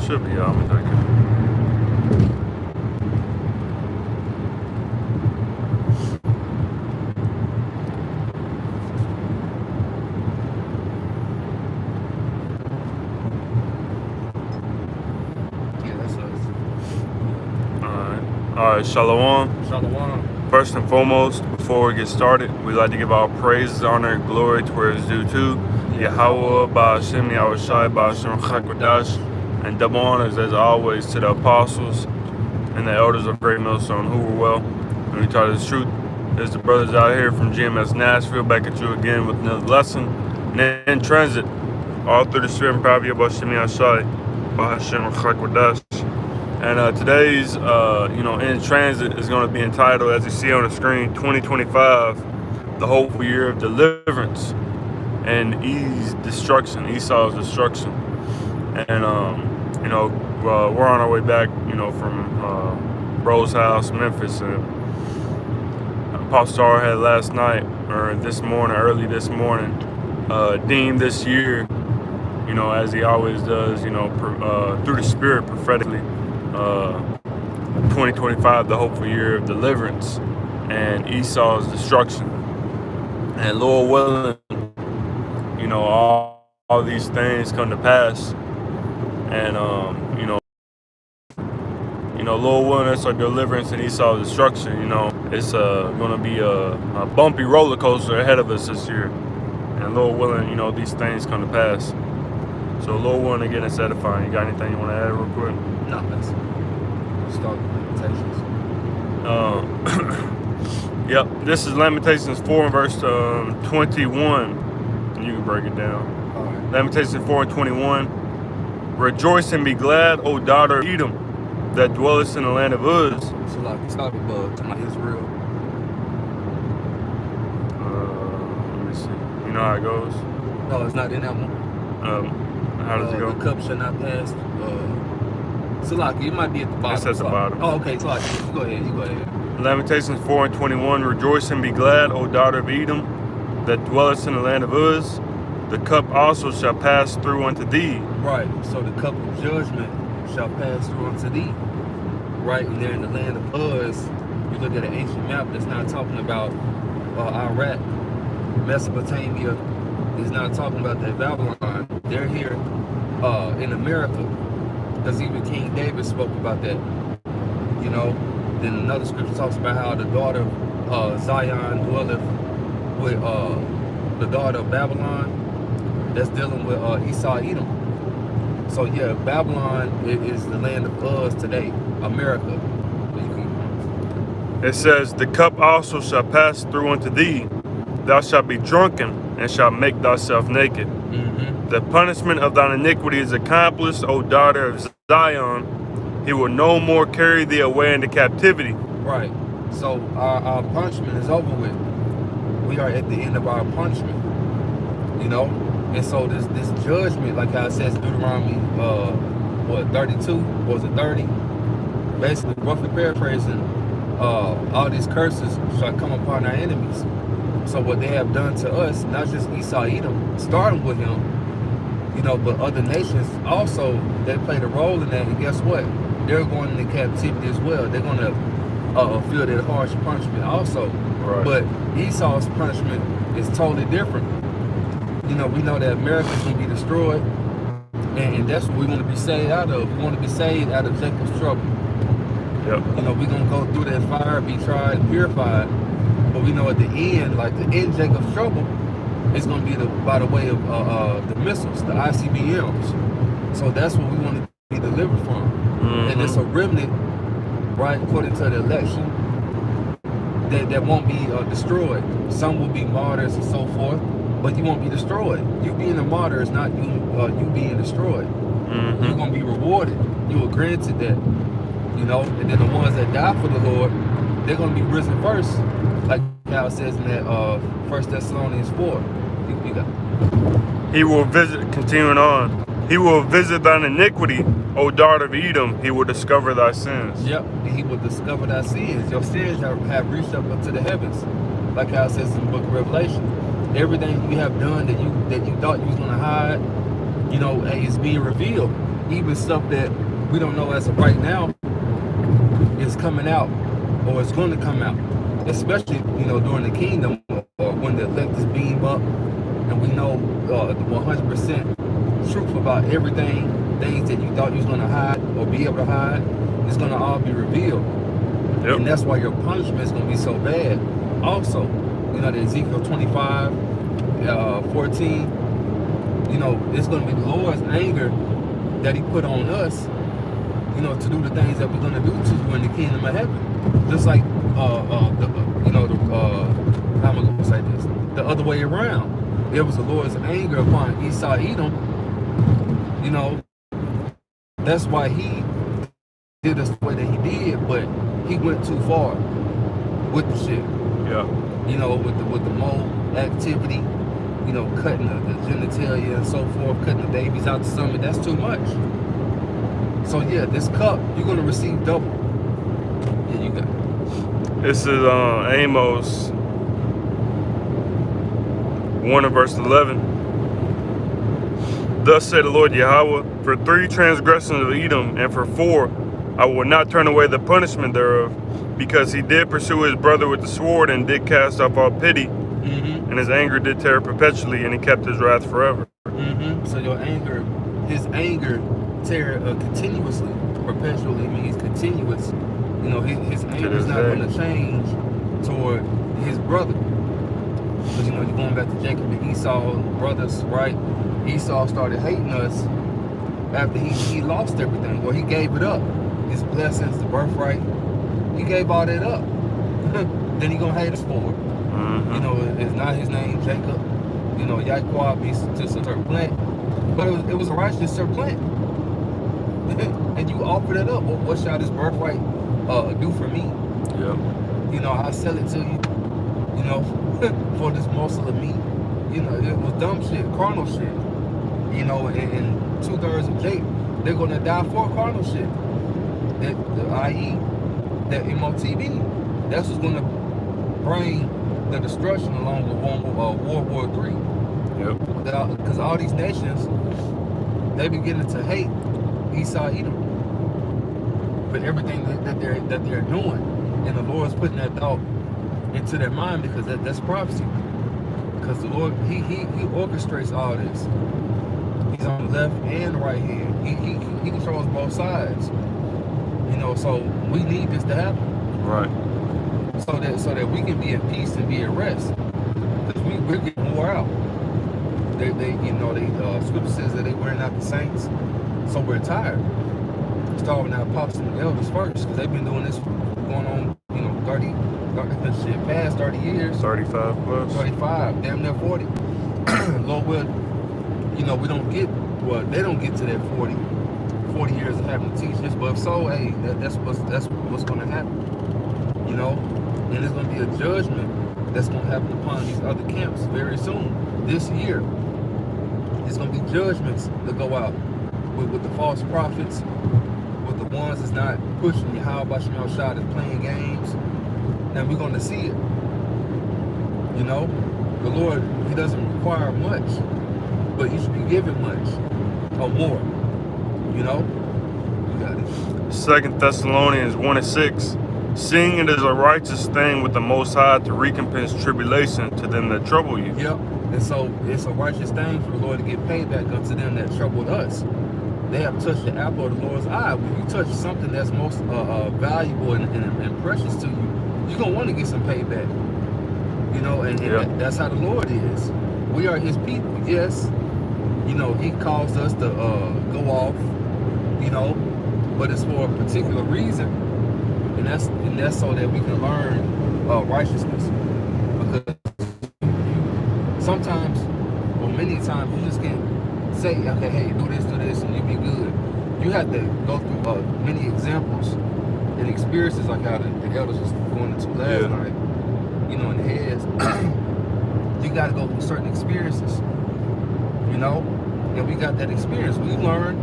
Should be, I'm thinking. Yeah, that's us. Alright, Shalom. Shalom. First and foremost, before we get started, we'd like to give our praise, honor, and glory to where it's due to Yahweh, Ba'ashem, Yahushai, Ba'ashem, Chakwadash, and double honors as always to the apostles and the elders of Great Millstone who were well. And we taught the truth. There's the brothers out here from GMS Nashville back at you again with another lesson. And in transit, all through the spirit and power of Ba'ashem, Yahushai, Ba'ashem, Chakwadash. And today's, in transit is going to be entitled, as you see on the screen, 2025, the hopeful year of deliverance and Esau's destruction. And, we're on our way back, from Bro's house, Memphis. And Apostle R had last night, or early this morning, deemed this year, as he always does, through the Spirit prophetically, 2025, the hopeful year of deliverance and Esau's destruction. And Lord willing, all these things come to pass. And, Lord willing, it's our deliverance and Esau's destruction. It's going to be a bumpy roller coaster ahead of us this year. And Lord willing, these things come to pass. So Lord willing, again, it's edifying. You got anything you want to add real quick? No, that's start Lamentations. Yep, this is Lamentations 4 and verse 21. You can break it down. All right. Lamentations 4 and 21. Rejoice and be glad, O daughter of Edom, that dwellest in the land of Uz. So like it's not above to my Israel. Let me see. You know how it goes? No, it's not in that one. How does it go? The cup shall not pass. Salaki, it might be at the bottom. It's at the bottom. Oh, okay. Salaki, you go ahead. Lamentations 4 and 21. Rejoice and be glad, O daughter of Edom, that dwellest in the land of Uz. The cup also shall pass through unto thee. Right. So the cup of judgment shall pass through unto thee. Right. And there in the land of Uz, you look at an ancient map that's not talking about Iraq, Mesopotamia. It's not talking about that Babylon. They're here in America. Because even King David spoke about that, Then another scripture talks about how the daughter of Zion dwelleth with the daughter of Babylon. That's dealing with Esau, Edom. So yeah, Babylon is the land of Uz today, America. It says, the cup also shall pass through unto thee. Thou shalt be drunken and shalt make thyself naked. Mm-hmm. The punishment of thine iniquity is accomplished, O daughter of Zion. He will no more carry thee away into captivity. Right. So our punishment is over with. We are at the end of our punishment. And so this judgment, like how it says in Deuteronomy 32, or was it 30? Basically, roughly paraphrasing, all these curses shall come upon our enemies. So what they have done to us, not just Esau, Edom, starting with him, but other nations also, they played a role in that. And guess what? They're going into captivity as well. They're going to feel that harsh punishment also. Right. But Esau's punishment is totally different. We know that America's going to be destroyed. And that's what we want to be saved out of. We want to be saved out of Jacob's trouble. Yep. We're going to go through that fire, be tried, and purified. But we know at the end, Jacob's trouble, it's going to be by the way of the missiles, the ICBMs. So that's what we want to be delivered from. Mm-hmm. And it's a remnant, right, according to the election, that won't be destroyed. Some will be martyrs and so forth, but you won't be destroyed. You being a martyr is not you being destroyed. Mm-hmm. You're going to be rewarded. You were granted that, And then the ones that die for the Lord, they're going to be risen first. Like how it says in that 1 Thessalonians 4. You got. He will visit, continuing on, he will visit thine iniquity, O daughter of Edom, he will discover thy sins. Yep, and he will discover thy sins. Your sins have reached up into the heavens. Like how it says in the book of Revelation. Everything you have done that you thought you was going to hide, You know, hey, it's being revealed. Even stuff that we don't know as of right now is coming out, or it's going to come out. Especially, you know, during the kingdom, or when the elect is beamed up, and we know the 100% truth about everything, things that you thought you was going to hide or be able to hide, it's going to all be revealed. Yep. And that's why your punishment is going to be so bad. Also, you know, the Ezekiel 25, 14, you know, it's going to be the Lord's anger that he put on us, you know, to do the things that we're going to do to you in the kingdom of heaven. Just like, how am I going to say this? The other way around. It was the Lord's anger upon Esau, Edom. You know, that's why he did us the way that he did, but he went too far with the shit. Yeah. You know, with the mole activity, you know, cutting the genitalia and so forth, cutting the babies out the stomach, that's too much. So yeah, this cup, you're gonna receive double. Yeah, you got it. This is Amos 1 and verse 11. Thus said the Lord Yahweh, for 3 transgressions of Edom, and for 4, I will not turn away the punishment thereof, because he did pursue his brother with the sword, and did cast off all pity, and his anger did tear perpetually, and he kept his wrath forever. So your anger, his anger tear continuously, perpetually means continuous. You know, his anger is not going to change toward his brother. Because, you know, you're going back to Jacob and Esau, brothers, right? Esau started hating us after he lost everything, or he gave it up. His blessings, the birthright, he gave all that up. Then he gonna hate us for it. You know, it's not his name, Jacob. You know, Yaquab means to serpent, but it was a righteous serpent. And you offered it up. Well, what shall this birthright do for me? Yeah. You know, I'll sell it to you. You know, for this morsel of meat. You know, it was dumb shit, carnal shit. You know, and 2/3 of Jake, they're gonna die for carnal shit. I.e., that MOTB. That's what's gonna bring the destruction along with World War III. Yep. Because all these nations, they beginning to hate Esau, Edom for everything that they're doing, and the Lord's putting that thought into their mind, because that's prophecy. Because the Lord, he orchestrates all this. He's on the left and the right hand. He controls both sides. You know, so we need this to happen. Right. So that we can be at peace and be at rest. Because we're getting wore out. They scripture says that they wearing out the saints. So we're tired. Starving our apostles and elders first, because they've been doing this going on, you know, 30 shit, past 30 years. 35 plus. 35, damn near 40. Lord will, you know, they don't get to that 40 years of having to teach this, but if so, hey, that's what's going to happen. You know, and there's going to be a judgment that's going to happen upon these other camps very soon. This year, there's going to be judgments that go out with the false prophets, with the ones that's not pushing Yahweh Shem Shah, that's playing games. And we're going to see it. You know, the Lord, he doesn't require much, but you should be given much or more. You know, you got it. 2 Thessalonians 1 and 6. Seeing it is a righteous thing with the Most High to recompense tribulation to them that trouble you. Yep. And so it's a righteous thing for the Lord to get paid back unto them that troubled us. They have touched the apple of the Lord's eye. When you touch something that's most valuable and precious to you, you're going to want to get some payback. You know, and that's how the Lord is. We are his people, yes. You know, he calls us to go off, you know, but it's for a particular reason. And that's so that we can learn righteousness. Because sometimes, or many times, you just can't say, okay, hey, do this, and you'll be good. You have to go through many examples and experiences, like how the elders was going into last night, you know, in the heads. You got to go through certain experiences, you know, and we got that experience. We learned,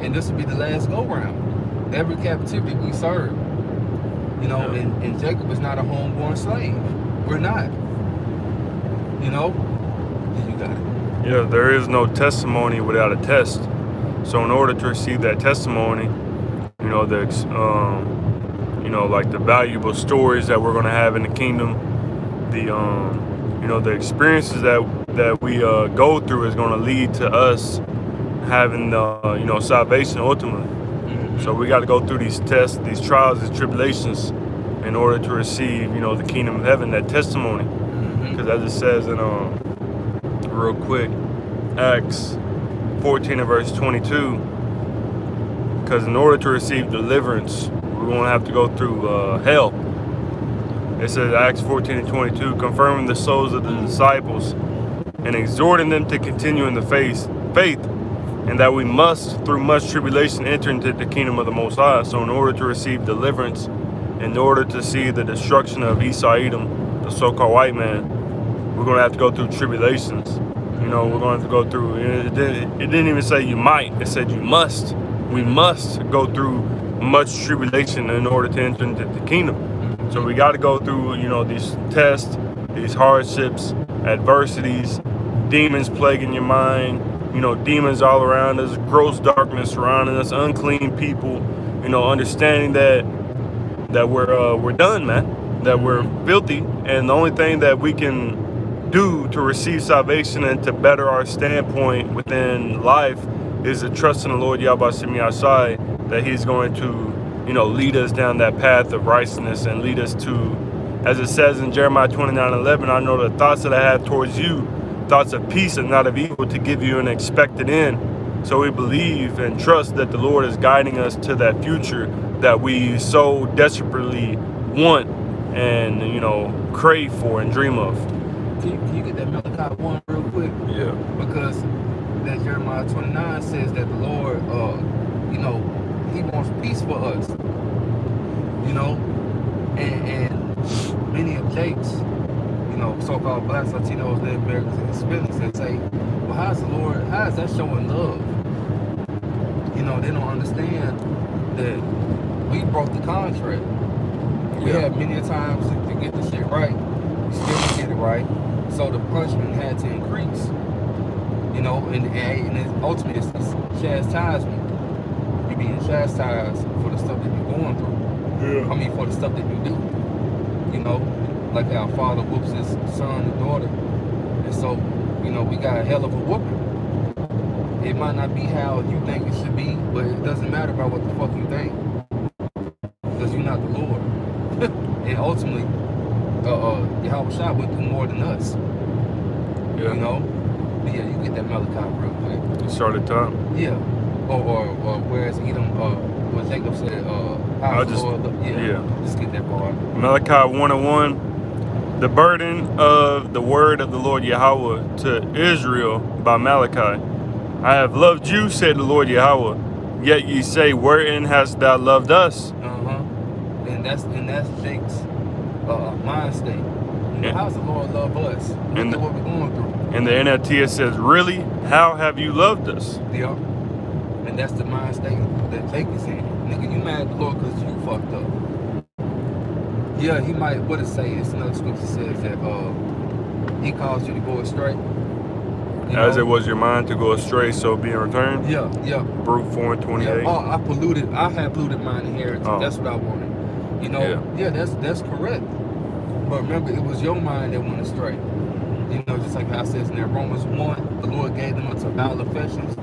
and this will be the last go-round. Every captivity we serve, you know, and Jacob is not a homeborn slave. We're not, you know. You got it. Yeah, there is no testimony without a test. So in order to receive that testimony, you know, like the valuable stories that we're going to have in the kingdom, the experiences that we go through is going to lead to us having salvation ultimately. So we got to go through these tests, these trials, these tribulations, in order to receive, the kingdom of heaven, that testimony. Because as it says in real quick, Acts 14 and verse 22, because in order to receive deliverance, we're going to have to go through hell. It says Acts 14 and 22, confirming the souls of the disciples and exhorting them to continue in the faith, and that we must, through much tribulation, enter into the kingdom of the Most High. So in order to receive deliverance, in order to see the destruction of Esau Edom, the so-called white man, we're going to have to go through tribulations. We're going to have to go through, it didn't even say you might, it said you must. We must go through much tribulation in order to enter into the kingdom. So we got to go through, these tests, these hardships, adversities, demons plaguing your mind, demons all around us, gross darkness surrounding us, unclean people, understanding that we're done, man, that we're filthy, and the only thing that we can do to receive salvation and to better our standpoint within life is to trust in the Lord Yahweh Shemi Ashai, that He's going to, lead us down that path of righteousness and lead us to, as it says in Jeremiah 29:11, I know the thoughts that I have towards you, thoughts of peace and not of evil, to give you an expected end. So we believe and trust that the Lord is guiding us to that future that we so desperately want and, crave for and dream of. Can you get that Malachi 1 real quick? Yeah. Because that Jeremiah 29 says that the Lord, He wants peace for us. And many of Jake's, so-called blacks, Latinos, Native Americans, and Hispanics, they say, well, how is that showing love? They don't understand that we broke the contract. We had many times to get the shit right. We still didn't get it right. So the punishment had to increase. And ultimately it's chastisement. You're being chastised for the stuff that you're going through. Yeah. I mean, for the stuff that you do. Like how a father whoops his son and daughter. And so, we got a hell of a whooping. It might not be how you think it should be, but it doesn't matter about what the fuck you think. Because you're not the Lord. And ultimately, Yahweh Shai went through more than us. Yeah. But yeah, you get that Malachi real quick. You started time. Yeah. Or whereas Edom, what Jacob said, just get that part. Malachi 1:1. The burden of the word of the Lord Yahweh to Israel by Malachi. I have loved you, said the Lord Yahweh. Yet ye say, wherein hast thou loved us? And that's Jake's mind state. How does the Lord love us? Look at what we're going through. In the NLT it says, really? How have you loved us? Yeah. And that's the mind state that Jake is in. Nigga, you mad at the Lord because you fucked up. Yeah, he might, what it say? It's another scripture says that He caused you to go astray. As it was your mind to go astray, so be in return? Yeah. Brute 4:28. Yeah. I have polluted mine inheritance. Oh. That's what I wanted. That's correct. But remember, it was your mind that went astray. Just like how it says in there, Romans 1, the Lord gave them unto vile affections.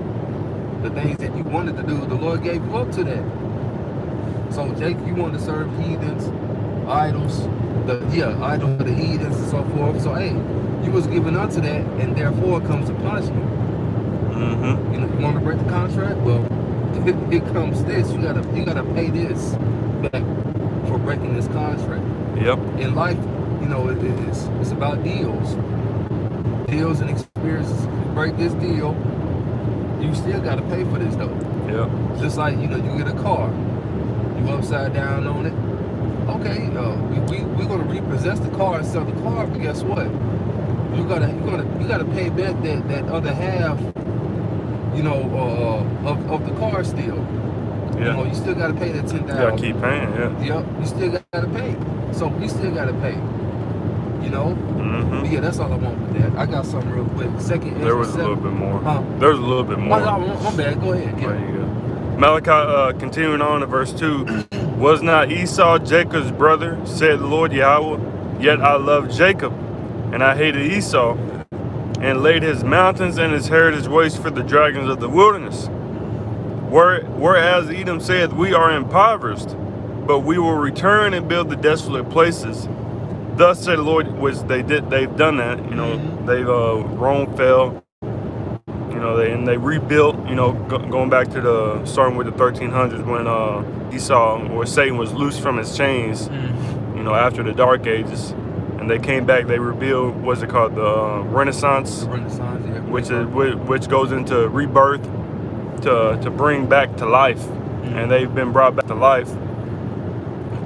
The things that you wanted to do, the Lord gave you up to that. So, Jake, you wanted to serve heathens, idols, idols of the heathens and so forth. So, hey, you was given unto that, and therefore comes the punishment. You want to break the contract? Well, here comes this. You gotta pay this back for breaking this contract. Yep. In life, it's about deals and experiences. You break this deal, you still got to pay for this though. Yeah. Just like you get a car, you upside down on it. Okay, we're gonna repossess the car and sell the car, but guess what? You gotta pay back that other half, of the car still. Yeah. You still gotta pay that $10,000. You gotta keep paying. Yeah. Yep. You still gotta pay. So we still gotta pay. You know? But yeah, that's all I want with that. I got something real quick. Second Ezra There was 7. a little bit more. Huh? There was a little bit more. My bad. Go ahead. Yeah. There you go. Malachi, continuing on to verse 2. Was not Esau Jacob's brother, said the Lord Yahweh? Yet I loved Jacob, and I hated Esau, and laid his mountains and his heritage waste for the dragons of the wilderness. Whereas Edom saith, we are impoverished, but we will return and build the desolate places. Thus said the Lord, which they've done that, you know, they've, Rome fell, you know, they rebuilt, you know, going back to starting with the 1300s when Esau, or Satan, was loosed from his chains, you know, after the Dark Ages. And they came back, they rebuilt, what's it called, the Renaissance? The Renaissance, yeah. Which goes into rebirth to bring back to life. And they've been brought back to life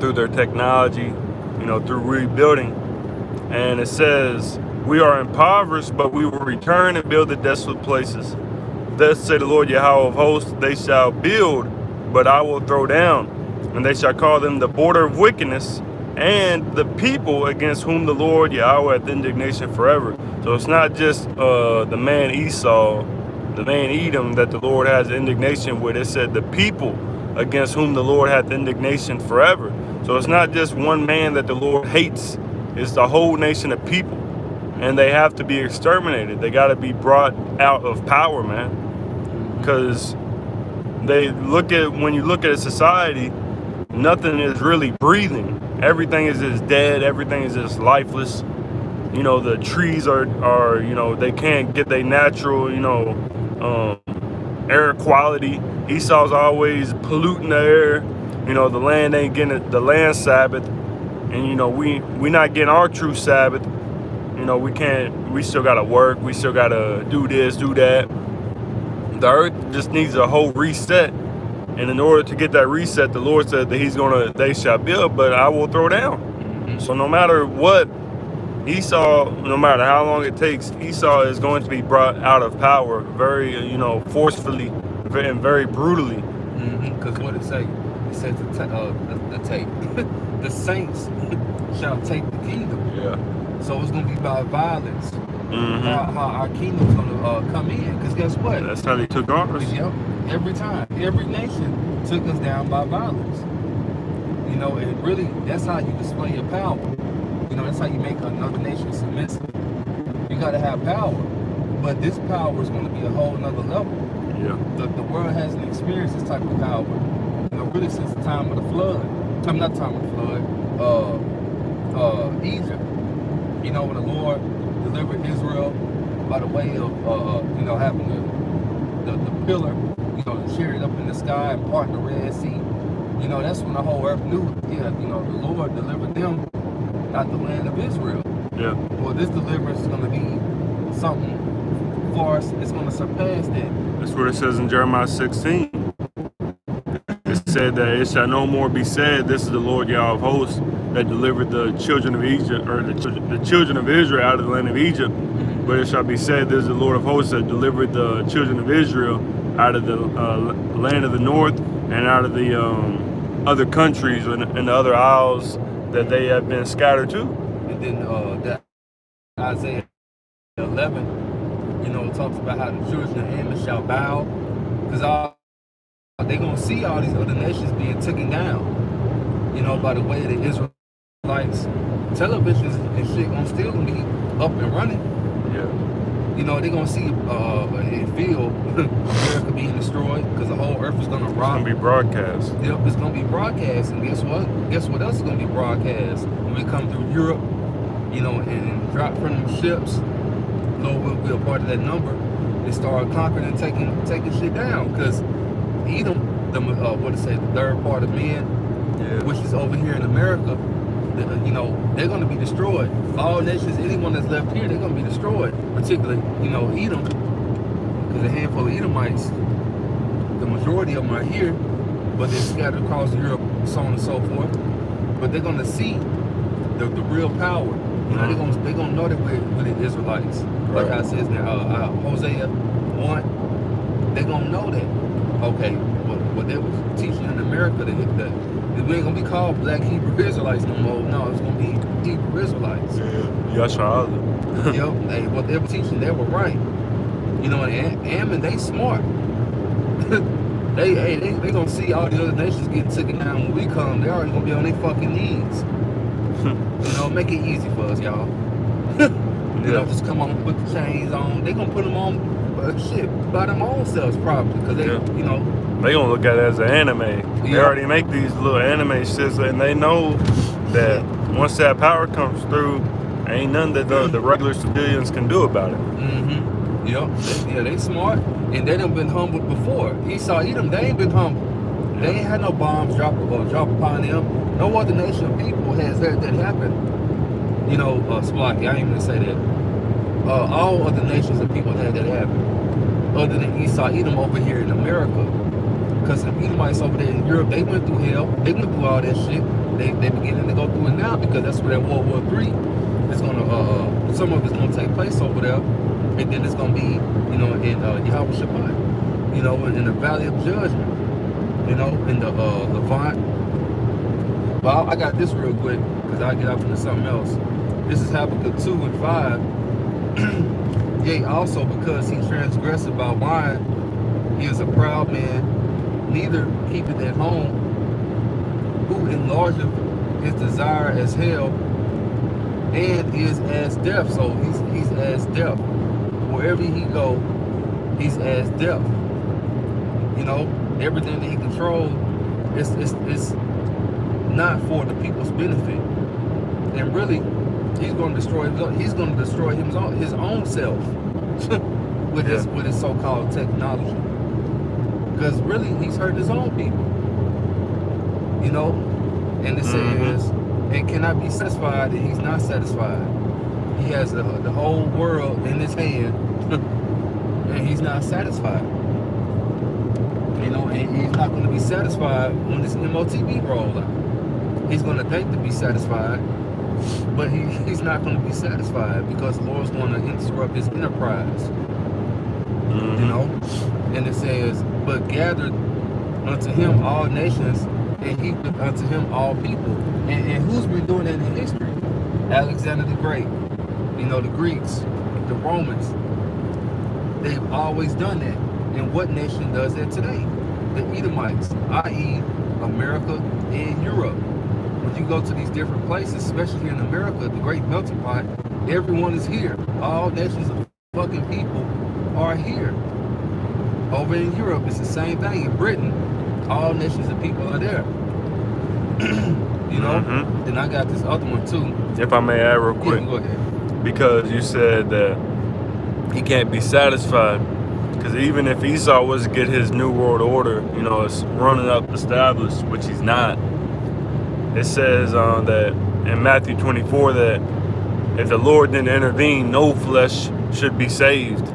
through their technology, you know, through rebuilding. And it says, we are impoverished, but we will return and build the desolate places. Thus said the Lord Yahweh of hosts, they shall build, but I will throw down. And they shall call them the border of wickedness, and the people against whom the Lord Yahweh hath indignation forever. So it's not just the man Esau, the man Edom that the Lord has indignation with. It said the people against whom the Lord hath indignation forever. So it's not just one man that the Lord hates. It's the whole nation of people. And they have to be exterminated. They got to be brought out of power, man. Because when you look at a society, nothing is really breathing. Everything is just dead. Everything is just lifeless. You know, the trees are you know, they can't get their natural, you know, air quality. Esau's always polluting the air. You know, the land ain't getting the land Sabbath. And, you know, we not getting our true Sabbath. You know, we still got to work. We still got to do this, do that. The earth just needs a whole reset. And in order to get that reset, the Lord said that they shall build, but I will throw down. So no matter what, Esau, no matter how long it takes, Esau is going to be brought out of power very, you know, forcefully and very brutally. Because what it say? It says the saints shall take the kingdom. Yeah. So it's going to be by violence. How our kingdom's going to come in. Because guess what? That's how they took ours. Yep. Every time. Every nation took us down by violence. You know, and really, that's how you display your power. You know, that's how you make another nation submissive. You got to have power. But this power is going to be a whole nother level. Yeah. The world hasn't experienced this type of power, you know, really since the time of the flood. I'm not time of the flood. Egypt. You know, when the Lord delivered Israel by the way of, you know, having the pillar, you know, the chariot up in the sky and part the Red Sea. You know, that's when the whole earth knew, yeah, you know, the Lord delivered them out the land of Israel. Yeah. Well, this deliverance is going to be something for us. It's going to surpass that. That's what it says in Jeremiah 16. It said that it shall no more be said, this is the Lord Yahweh of hosts that delivered the children of Egypt, or the children of Israel out of the land of Egypt. But it shall be said, this is the Lord of hosts that delivered the children of Israel out of the land of the north and out of the other countries and the other isles that they have been scattered to. And then that Isaiah 11, you know, talks about how the children of Ammon shall bow, because they're going to see all these other nations being taken down, you know, by the way the Israelites. Televisions and shit going to still be up and running. Yeah. You know, they're going to see and feel America being destroyed because the whole earth is going to rock. It's going to be broadcast. Yep, it's going to be broadcast. And guess what? Guess what else is going to be broadcast? When we come through Europe, you know, and drop from them ships, Lord will be a part of that number, and start conquering and taking shit down. Because Edom, the third part of men, which is over here in America, you know, they're going to be destroyed. All nations, anyone that's left here, they're going to be destroyed. Particularly, you know, Edom, because a handful of Edomites, the majority of them are here, but they're scattered across Europe, so on and so forth. But they're going to see the real power. You know, they're going to know that we're the Israelites. Like I said now, Hosea 1, they're going to know that. Okay, well, what they was teaching in America, that we ain't gonna be called Black Hebrew Israelites no more. No, it's gonna be Hebrew Israelites. Yashar. Yep. Hey, what they were teaching, they were right. You know, and Ammon, they smart. they gonna see all the other nations getting taken down when we come. They already gonna be on their fucking knees. You know, make it easy for us, y'all. You know, just come on, put the chains on. They gonna put them on, shit, by them own selves probably, because they, you know. They gonna look at it as an anime. They already make these little anime shits, and they know that once that power comes through, ain't nothing that the regular civilians can do about it. Yep. They smart, and they done been humbled before. Esau, Edom, they ain't been humbled. They ain't had no bombs drop upon them. No other nation of people has that happen. You know, Splotty, I ain't even gonna say that. All other nations of people had that happen. Other than Esau, Edom over here in America. Because the Edomites over there in Europe, they went through hell. They went through all that shit. They beginning to go through it now, because that's where that World War III is gonna, some of it's gonna take place over there. And then it's gonna be, you know, in Yahweh Shabbat, you know, in the Valley of Judgment, you know, in the Levant. Well, I got this real quick, because I'll get off into something else. This is Habakkuk 2:5. Yea, also because he transgressed by wine, he is a proud man, neither keepeth at home, who enlargeth his desire as hell, and is as death. So he's as death. Wherever he go, he's as death. You know, everything that he controls, it's not for the people's benefit. And really, he's going to destroy his own self with his so-called technology. Because really, he's hurting his own people. You know, and it says, and cannot be satisfied, and he's not satisfied. He has the whole world in his hand, and he's not satisfied. You know, and he's not going to be satisfied when this MOTB rolls out. He's going to think to be satisfied, but he's not going to be satisfied, because the Lord's going to interrupt his enterprise. You know, and it says, but gathered unto him all nations, and heaped unto him all people. And who's been doing that in history? Alexander the Great, you know, the Greeks, the Romans. They've always done that. And what nation does that today? The Edomites, i.e. America and Europe. When you go to these different places, especially here in America, the great melting pot, everyone is here. All nations of fucking people are here. Over in Europe, it's the same thing. In Britain, all nations of people are there. You know? Then I got this other one too. If I may add real quick. Yeah, go ahead. Because you said that he can't be satisfied. Because even if Esau was to get his new world order, you know, it's running up established, which he's not. It says that in Matthew 24 that if the Lord didn't intervene, no flesh should be saved.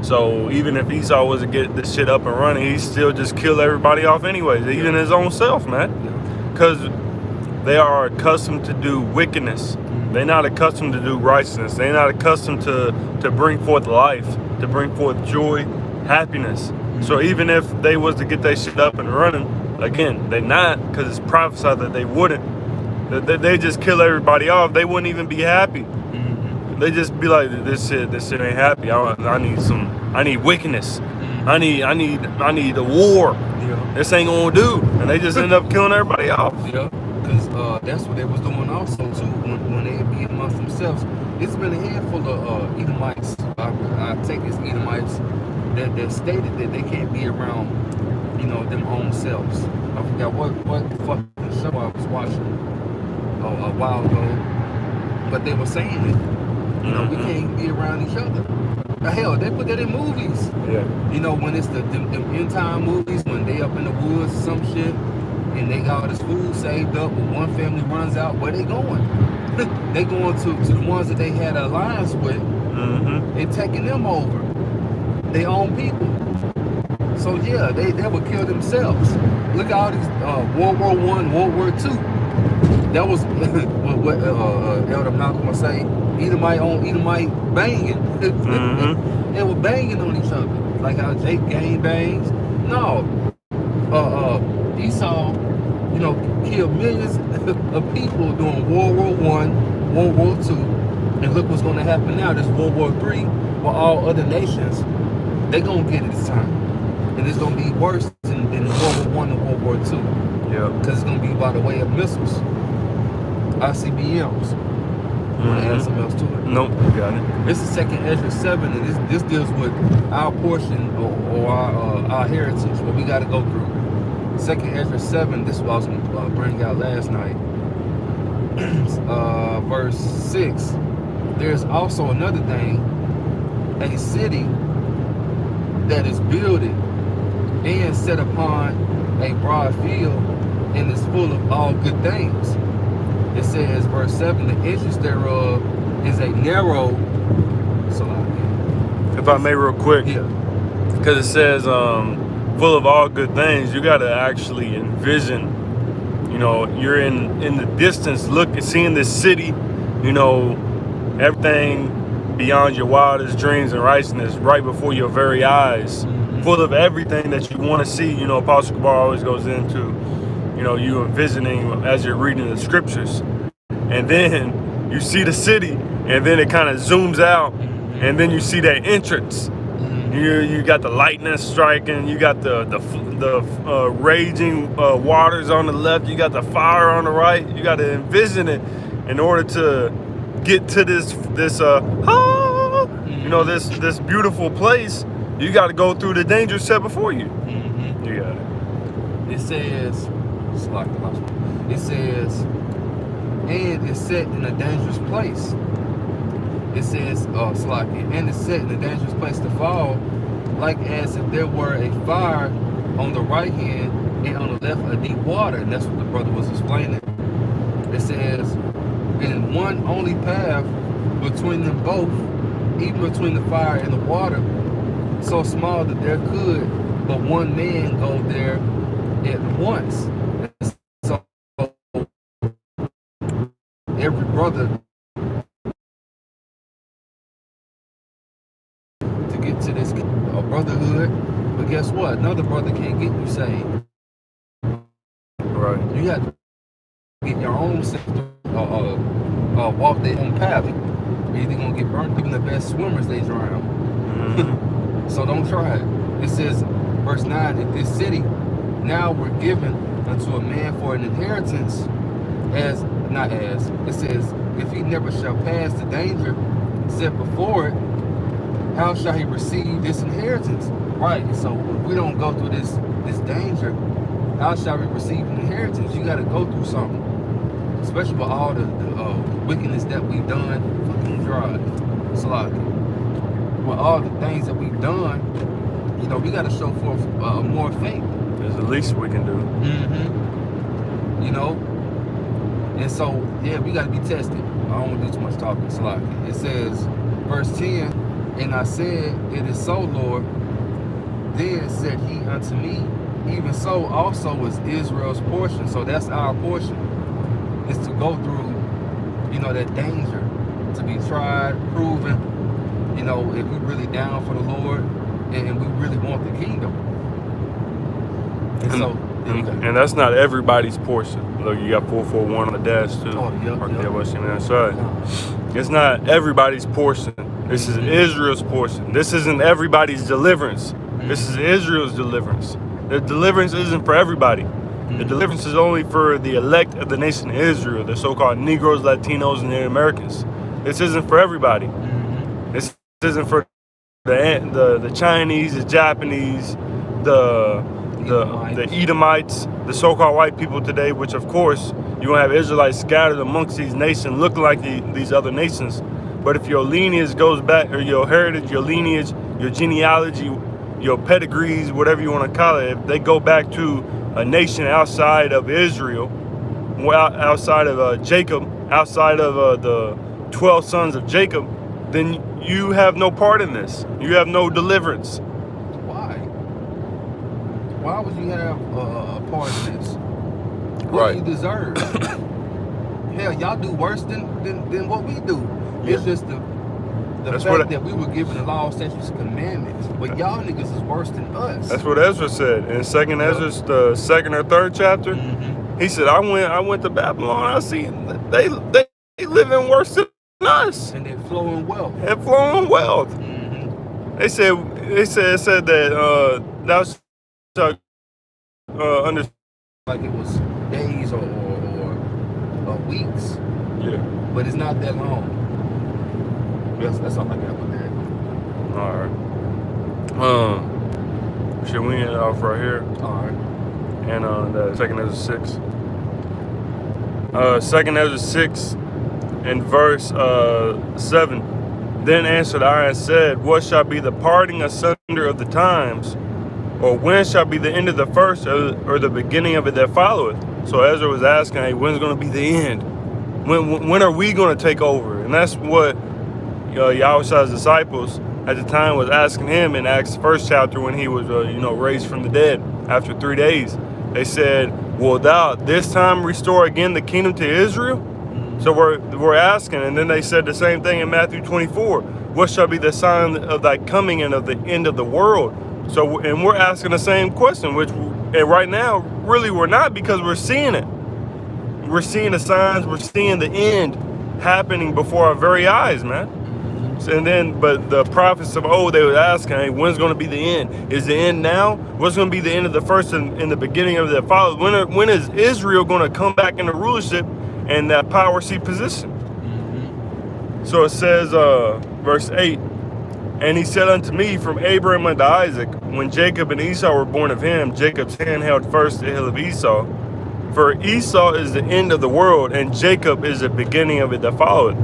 So even if Esau was to get this shit up and running, he still just kill everybody off anyways, even his own self, man. Because they are accustomed to do wickedness. They're not accustomed to do righteousness. They're not accustomed to bring forth life, to bring forth joy, happiness. So even if they was to get that shit up and running, again, they're not, because it's prophesied that they wouldn't. They just kill everybody off. They wouldn't even be happy. They just be like, this shit ain't happy. I need wickedness. I need a war. This ain't gonna do. And they just end up killing everybody off. Yeah, because that's what they was doing also too, when they be amongst themselves. It's been a handful of Edomites, I take it's Edomites, that stated that they can't be around, you know, them own selves. I forgot what fucking show I was watching a while ago, but they were saying it. You know, we can't be around each other. Hell, they put that in movies. Yeah. You know, when it's them end time movies, when they up in the woods or some shit, and they got all this food saved up, but one family runs out, where they going? They going to the ones that they had an alliance with, and taking them over. They own people. So yeah, they would kill themselves. Look at all these World War I, World War II. That was what Elder Malcolm was saying. Edomite on Edomite banging. They were banging on each other. Like how Jake Gang bangs. No. Esau, killed millions of people during World War One, World War Two, and look what's going to happen now. This World War Three, where all other nations, they gonna get it this time, and it's gonna be worse than World War One and World War Two. Yeah. Because it's gonna be by the way of missiles, ICBMs. You want to add something else to it? Nope, you got it. This is 2nd Ezra 7, and this deals with our portion or our heritage, what we got to go through. 2nd Ezra 7, this is what I was going to bring out last night. Verse 6. There's also another thing, a city that is builded and set upon a broad field and is full of all good things. It says, verse 7, the entrance thereof is a narrow. If I may, real quick. Yeah. Because it says, full of all good things. You got to actually envision, you're in the distance, seeing this city, everything beyond your wildest dreams and righteousness right before your very eyes, full of everything that you want to see. Apostle Kabar always goes into, you envisioning as you're reading the scriptures, and then you see the city, and then it kind of zooms out, and then you see that entrance. You got the lightning striking, you got the raging waters on the left, you got the fire on the right. You got to envision it in order to get to this beautiful place. You got to go through the danger set before you. You got it. It says, and it's set in a dangerous place. It says, and it's set in a dangerous place to fall, like as if there were a fire on the right hand and on the left a deep water. And that's what the brother was explaining. It says, and one only path between them both, even between the fire and the water, so small that there could but one man go there at once. So every brother to get to this brotherhood, but guess what? Another brother can't get you saved. Right. You have to get your own self walk their own path. You're either gonna get burnt. Even the best swimmers, they drown. So don't try it. It says, verse 9, if this city now were given unto a man for an inheritance, it says, if he never shall pass the danger set before it, how shall he receive this inheritance? Right. So if we don't go through this danger, how shall we receive an inheritance? You got to go through something, especially with all the wickedness that we've done. Fucking dry, with all the things that we've done, we got to show forth more faith. It's the least we can do. And so, we got to be tested. I don't want to do too much talking. It says, verse 10, and I said, it is so, Lord. Then said he unto me, even so also is Israel's portion. So that's our portion, is to go through, that danger, to be tried, proven, if we really down for the Lord and we really want the kingdom. And that's not everybody's portion. Look, you got 441 on the dash too. It's not everybody's portion. This is Israel's portion. This isn't everybody's deliverance. This is Israel's deliverance. The deliverance isn't for everybody. The deliverance is only for the elect of the nation of Israel, the so-called Negroes, Latinos, and Native Americans. This isn't for everybody. This isn't for the Chinese, the Japanese, the Edomites, the so-called white people today, which of course you're going to have Israelites scattered amongst these nations looking like these other nations. But if your lineage goes back, or your heritage, your lineage, your genealogy, your pedigrees, whatever you want to call it, if they go back to a nation outside of Israel, outside of Jacob, outside of the 12 sons of Jacob, then you have no part in this. You have no deliverance. Why would you have a part in this? What do you deserve? Hell, y'all do worse than what we do. It's just The fact that we were given the law, statutes, and commandments, but y'all niggas is worse than us. That's what Ezra said in Second Ezra, the second or third chapter. He said, "I went to Babylon. I see they living worse than us, and they're flowing wealth. They said that thou shalt understand." Like it was days or weeks. Yeah. But it's not that long. That's all I got with that. All right. Should we end off right here? All right. And the Second Ezra 6. Second Ezra 6 and verse 7. Then answered I and said, what shall be the parting asunder of the times? Or when shall be the end of the first or the beginning of it that followeth? So Ezra was asking, hey, when's going to be the end? When are we going to take over? And that's what Yahushua's disciples at the time was asking him in Acts 1st chapter when he was raised from the dead after 3 days. They said, will thou this time restore again the kingdom to Israel? So we're asking, and then they said the same thing in Matthew 24. What shall be the sign of thy coming and of the end of the world? So, and we're asking the same question, and right now, really we're not, because we're seeing it. We're seeing the signs, we're seeing the end happening before our very eyes, man. And then, but the prophets of old, they were asking, hey, when's going to be the end? Is the end now? What's going to be the end of the first and the beginning of the follow? When is Israel going to come back into rulership and that power seat position? So it says, verse 8, and he said unto me, from Abraham unto Isaac, when Jacob and Esau were born of him, Jacob's hand held first the hill of Esau. For Esau is the end of the world, and Jacob is the beginning of it that followeth.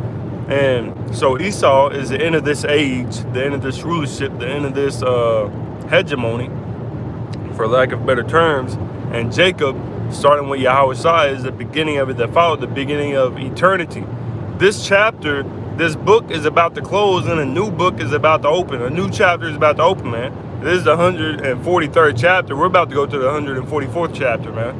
And so Esau is the end of this age, the end of this rulership, the end of this hegemony, for lack of better terms. And Jacob, starting with Yahushua, is the beginning of it that followed, the beginning of eternity. This chapter, this book is about to close, and a new book is about to open. A new chapter is about to open, man. This is the 143rd chapter. We're about to go to the 144th chapter, man.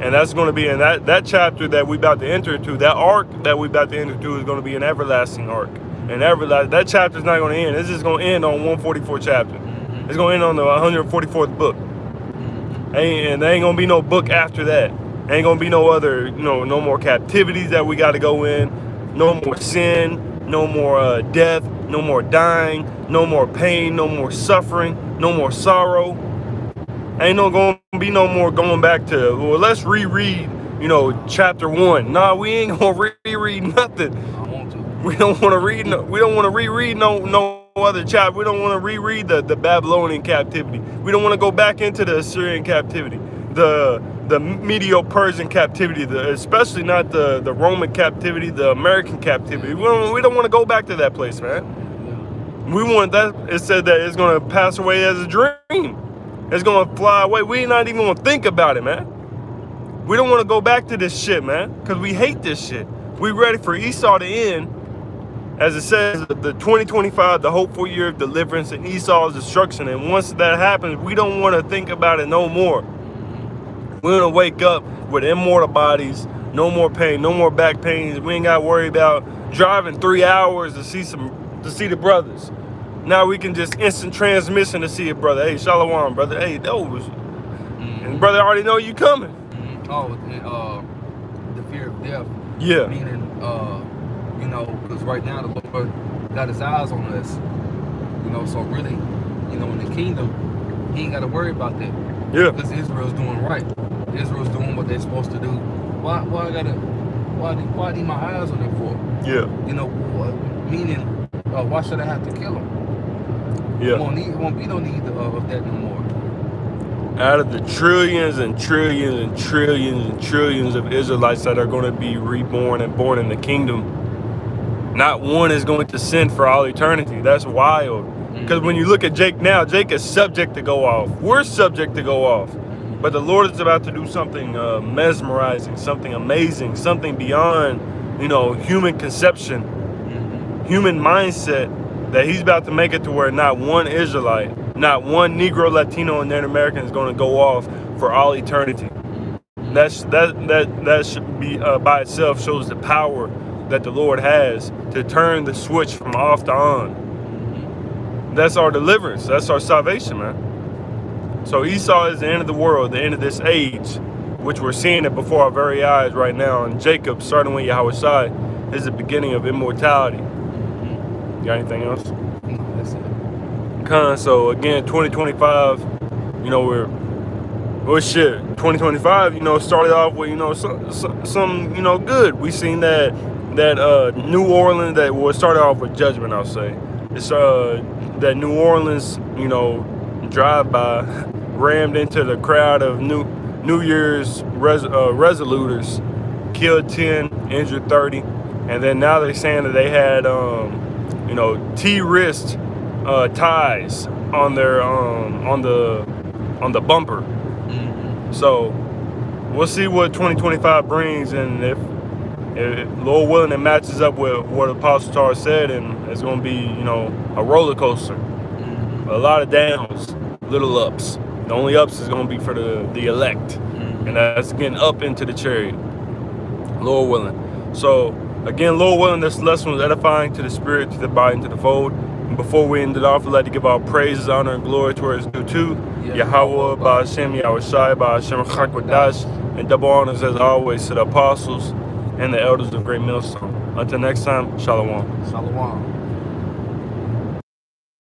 And that's going to be in that chapter that we about to enter into, that arc that we about to enter into is going to be an everlasting arc. And that chapter is not going to end. It's just going to end on 144th chapter. It's going to end on the 144th book. And there ain't going to be no book after that. Ain't going to be no other, no more captivities that we got to go in. No more sin, no more death, no more dying, no more pain, no more suffering, no more sorrow. Ain't going to be no more going back to, well, let's reread, chapter 1. Nah, we ain't going to reread nothing. I want to. We don't want to read we don't want to reread no other chapter. We don't want to reread the Babylonian captivity. We don't want to go back into the Assyrian captivity, the Medo-Persian captivity, especially not the Roman captivity, the American captivity. We don't want to go back to that place, man. We want that. It said that it's going to pass away as a dream. It's going to fly away. We're not even going to think about it, man. We don't want to go back to this shit, man, because we hate this shit. We ready for Esau to end. As it says, the 2025, the hopeful year of deliverance and Esau's destruction. And once that happens, we don't want to think about it no more. We're going to wake up with immortal bodies, no more pain, no more back pains. We ain't got to worry about driving 3 hours to see the brothers. Now we can just instant transmission to see a brother. Hey, Shalom, brother. Hey, those. And brother already know you coming. Oh, the fear of death. Yeah. Meaning, because right now the Lord got his eyes on us. So really, in the kingdom, he ain't got to worry about that. Yeah. Because Israel's doing right. Israel's doing what they're supposed to do. Why need my eyes on them for? Yeah. Meaning, why should I have to kill them? Yeah. It won't be no need of that no more. Out of the trillions and trillions and trillions and trillions of Israelites that are going to be reborn and born in the kingdom, not one is going to sin for all eternity. That's wild. Because when you look at Jake now, Jake is subject to go off. We're subject to go off. But the Lord is about to do something mesmerizing, something amazing, something beyond, human conception, human mindset, that he's about to make it to where not one Israelite, not one Negro, Latino, and Native American is going to go off for all eternity. That should be by itself shows the power that the Lord has to turn the switch from off to on. That's our deliverance. That's our salvation, man. So Esau is the end of the world, the end of this age, which we're seeing it before our very eyes right now. And Jacob, starting with Yahushua, is the beginning of immortality. Got anything else? That's it. So again, 2025, you know, well, shit, 2025, you know, started off with, you know, some you know, good. We seen that New Orleans, that well, it started off with judgment, I'll say. It's that New Orleans, you know, drive-by rammed into the crowd of New Year's resoluters, killed 10, injured 30, and then now they're saying that they had, you know, T-wrist ties on their on the bumper. So we'll see what 2025 brings, and if Lord willing, it matches up with what Apostle Tar said, and it's going to be, you know, a roller coaster. A lot of downs, little ups. The only ups is going to be for the elect, and that's getting up into the chariot, Lord willing. So again, Lord willing, this lesson was edifying to the spirit, to the body, and to the fold. And before we end it off, we'd like to give our praises, honor, and glory to where it's due to Yahweh, Ba'ashem, Yahushua, Ba'ashem, Chakwadash, and double honors as always to the apostles and the elders of Great Millstone. Until next time, Shalom. Shalom.